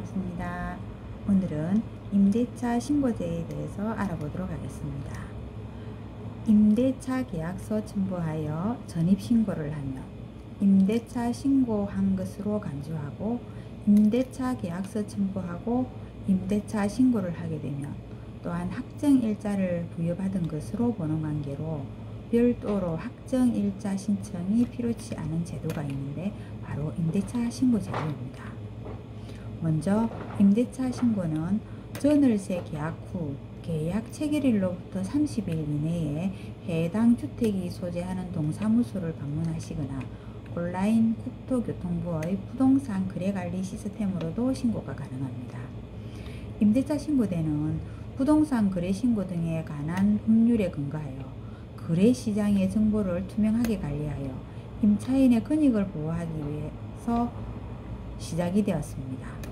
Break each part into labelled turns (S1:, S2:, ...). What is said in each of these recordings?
S1: 반갑습니다. 오늘은 임대차 신고제에 대해서 알아보도록 하겠습니다. 임대차 계약서 첨부하여 전입신고를 하면 임대차 신고한 것으로 간주하고, 임대차 계약서 첨부하고 임대차 신고를 하게 되면 또한 확정일자를 부여받은 것으로 보는 관계로 별도로 확정일자 신청이 필요치 않은 제도가 있는데 바로 임대차 신고제도입니다. 먼저 임대차 신고는 전월세 계약 후 계약 체결일로부터 30일 이내에 해당 주택이 소재하는 동사무소를 방문하시거나 온라인 국토교통부의 부동산 거래관리 시스템으로도 신고가 가능합니다. 임대차 신고대는 부동산 거래 신고 등에 관한 법률에 근거하여 거래시장의 정보를 투명하게 관리하여 임차인의 권익을 보호하기 위해서 시작이 되었습니다.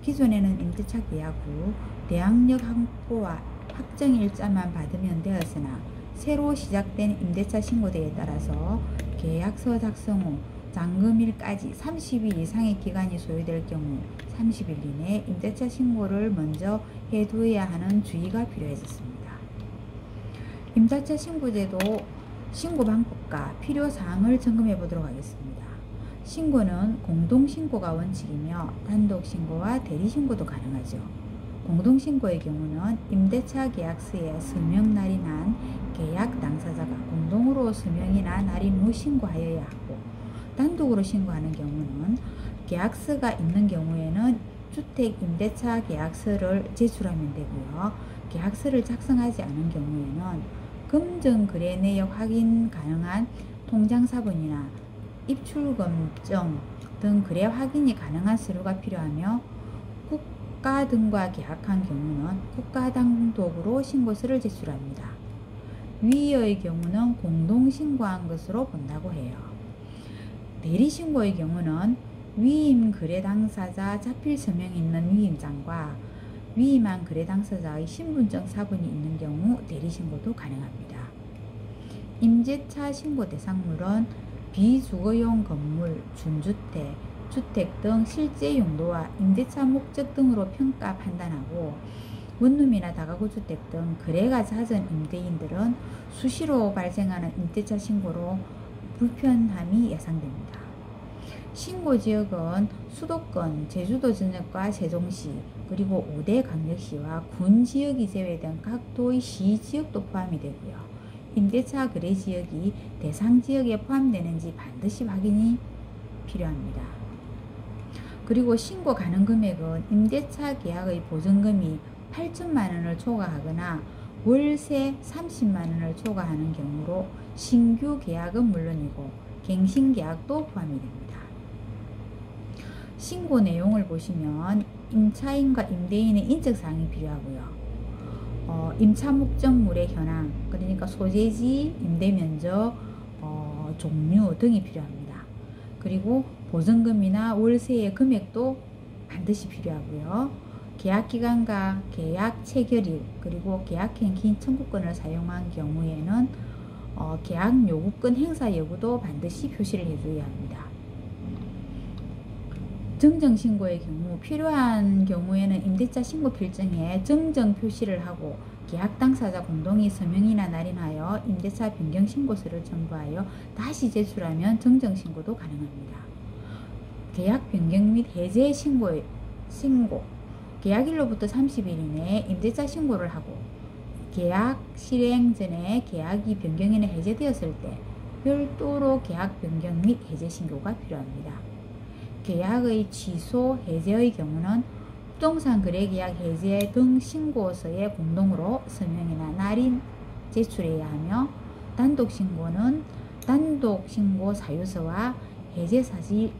S1: 기존에는 임대차 계약 후 대항력 확보와 확정일자만 받으면 되었으나, 새로 시작된 임대차 신고대에 따라서 계약서 작성 후 잔금일까지 30일 이상의 기간이 소요될 경우 30일 이내에 임대차 신고를 먼저 해두어야 하는 주의가 필요해졌습니다. 임대차 신고제도 신고 방법과 필요사항을 점검해 보도록 하겠습니다. 신고는 공동신고가 원칙이며 단독신고와 대리신고도 가능하죠. 공동신고의 경우는 임대차 계약서에 서명날이 난 계약 당사자가 공동으로 서명이나 날인 후 신고하여야 하고, 단독으로 신고하는 경우는 계약서가 있는 경우에는 주택 임대차 계약서를 제출하면 되고요. 계약서를 작성하지 않은 경우에는 금전 거래 내역 확인 가능한 통장사본이나 입출금증 등 거래 확인이 가능한 서류가 필요하며, 국가 등과 계약한 경우는 국가 단독으로 신고서를 제출합니다. 위의 경우는 공동신고한 것으로 본다고 해요. 대리신고의 경우는 위임 거래 당사자 자필 서명이 있는 위임장과 위임한 거래 당사자의 신분증 사본이 있는 경우 대리신고도 가능합니다. 임대차 신고 대상물은 비주거용 건물, 준주택, 주택 등 실제 용도와 임대차 목적 등으로 평가 판단하고, 원룸이나 다가구 주택 등 거래가 잦은 임대인들은 수시로 발생하는 임대차 신고로 불편함이 예상됩니다. 신고지역은 수도권, 제주도 전역과 세종시, 그리고 5대 광역시와 군지역이 제외된 각 도의 시지역도 포함이 되고요. 임대차 거래지역이 대상지역에 포함되는지 반드시 확인이 필요합니다. 그리고 신고 가능 금액은 임대차 계약의 보증금이 8천만 원을 초과하거나 월세 30만 원을 초과하는 경우로 신규 계약은 물론이고 갱신 계약도 포함이 됩니다. 신고 내용을 보시면 임차인과 임대인의 인적사항이 필요하고요. 임차 목적물의 현황, 그러니까 소재지, 임대면적, 종류 등이 필요합니다. 그리고 보증금이나 월세의 금액도 반드시 필요하고요. 계약기간과 계약 체결일, 그리고 계약갱신 청구권을 사용한 경우에는 계약 요구권 행사 여부도 반드시 표시를 해줘야 합니다. 정정신고의 경우 필요한 경우에는 임대차 신고 필증에 정정 표시를 하고 계약 당사자 공동이 서명이나 날인하여 임대차 변경 신고서를 첨부하여 다시 제출하면 정정신고도 가능합니다. 계약 변경 및 해제 신고 계약일로부터 30일 이내에 임대차 신고를 하고, 계약 실행 전에 계약이 변경이나 해제되었을 때 별도로 계약 변경 및 해제 신고가 필요합니다. 계약의 취소, 해제의 경우는 부동산 거래계약 해제 등 신고서에 공동으로 서명이나 날인 제출해야 하며, 단독신고는 단독신고 사유서와 해제사실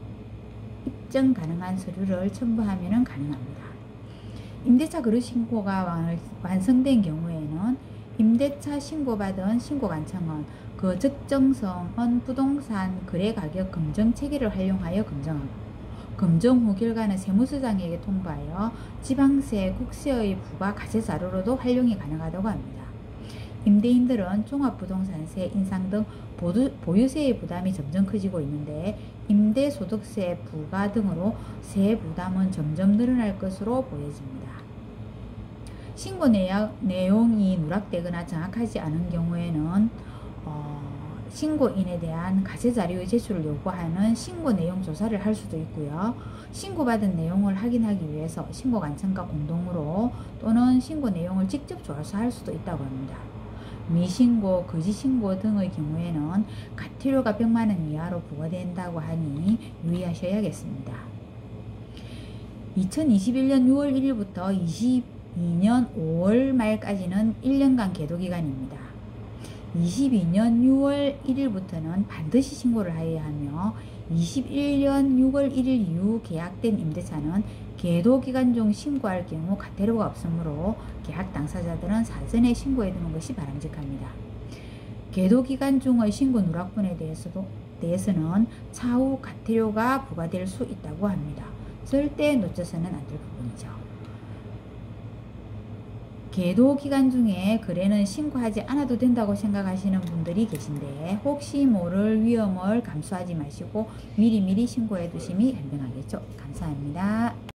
S1: 입증 가능한 서류를 첨부하면 가능합니다. 임대차 거래신고가 완성된 경우에는 임대차 신고받은 신고관청은 그 적정성은 부동산 거래가격 검증 체계를 활용하여 검증하고, 검증 후 결과는 세무서장에게 통보하여 지방세, 국세의 부과 가세자료로도 활용이 가능하다고 합니다. 임대인들은 종합부동산세 인상 등 보유세의 부담이 점점 커지고 있는데 임대소득세 부과 등으로 세 부담은 점점 늘어날 것으로 보여집니다. 신고 내용이 누락되거나 정확하지 않은 경우에는 신고인에 대한 가세자료의 제출을 요구하는 신고 내용 조사를 할 수도 있고요. 신고받은 내용을 확인하기 위해서 신고관청과 공동으로 또는 신고 내용을 직접 조사할 수도 있다고 합니다. 미신고, 거짓신고 등의 경우에는 과태료가 100만 원 이하로 부과된다고 하니 유의하셔야겠습니다. 2021년 6월 1일부터 22년 5월 말까지는 1년간 계도기간입니다. 22년 6월 1일부터는 반드시 신고를 하여야 하며 21년 6월 1일 이후 계약된 임대차는 계도기간 중 신고할 경우 과태료가 없으므로 계약 당사자들은 사전에 신고해 두는 것이 바람직합니다. 계도기간 중의 신고 누락분에 대해서는 차후 과태료가 부과될 수 있다고 합니다. 절대 놓쳐서는 안 될 부분이죠. 계도 기간 중에 거래는 신고하지 않아도 된다고 생각하시는 분들이 계신데 혹시 모를 위험을 감수하지 마시고 미리미리 신고해 두심이 현명하겠죠. 감사합니다.